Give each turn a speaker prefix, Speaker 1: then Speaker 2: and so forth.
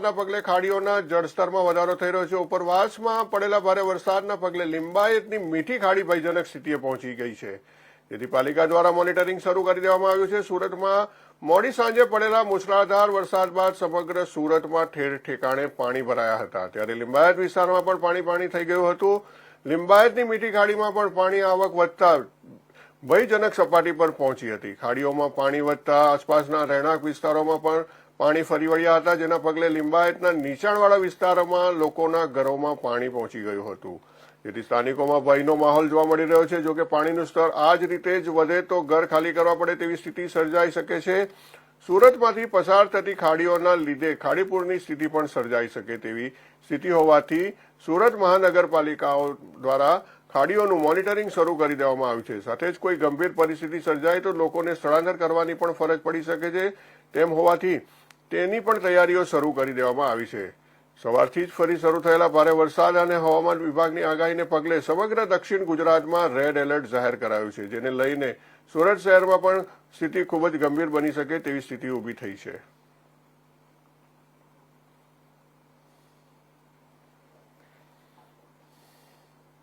Speaker 1: વરસાદના પગલે ખાડીઓના જળસ્તરમાં વધારો થઈ રહ્યો છે। ઉપરવાસમાં પડેલા ભારે વરસાદના પગલે લિંબાયતની મીઠી ખાડી ભયજનક સ્થિતિએ પહોંચી ગઈ છે, જેથી પાલિકા દ્વારા મોનિટરિંગ શરૂ કરી દેવામાં આવ્યું છે। સુરતમાં મોડી સાંજે પડેલા મુશળધાર વરસાદ બાદ સમગ્ર સુરતમાં ઠેર ઠેકાણે પાણી ભરાયા હતા, ત્યારે લિંબાયત વિસ્તારમાં પણ પાણી થઈ ગયું હતું। લિંબાયતની મીઠી ખાડીમાં પણ પાણી આવક વધતા ભયજનક સપાટી પર પહોંચી હતી। ખાડીઓમાં પાણી વધતા આસપાસના રહેણાંક વિસ્તારોમાં પણ પાણી ફરી વળ્યા હતા, જેના પગલે લિંબાયતના નીચાણવાળા વિસ્તારોમાં લોકોના ઘરોમાં પાણી પહોંચી ગયું હતું, જેથી સ્થાનિકોમાં ભયનો માહોલ જોવા મળી રહ્યો છે। જોકે પાણીનું સ્તર આ જ રીતે જ વધે તો ઘર ખાલી કરવા પડે તેવી સ્થિતિ સર્જાઈ શકે છે। સુરતમાંથી પસાર થતી ખાડીઓના લીધે ખાડીપુરની સ્થિતિ પણ સર્જાઈ શકે તેવી સ્થિતિ હોવાથી સુરત મહાનગરપાલિકાઓ દ્વારા ખાડીઓનું મોનિટરિંગ શરૂ કરી દેવામાં આવ્યું છે। સાથે જ કોઈ ગંભીર પરિસ્થિતિ સર્જાય તો લોકોને સ્થળાંતર કરવાની પણ ફરજ પડી શકે છે, તેમ હોવાથી તેની પણ તૈયારીઓ શરૂ કરી દેવામાં આવી છે। સવારથી જ ફરી શરૂ થયેલા ભારે વરસાદ અને હવામાન વિભાગની આગાહીને પગલે સમગ્ર દક્ષિણ ગુજરાતમાં રેડ એલર્ટ જાહેર કરાયું છે, જેને લઈને સુરત શહેરમાં પણ સ્થિતિ ખૂબ જ ગંભીર બની શકે તેવી સ્થિતિ ઊભી થઈ છે।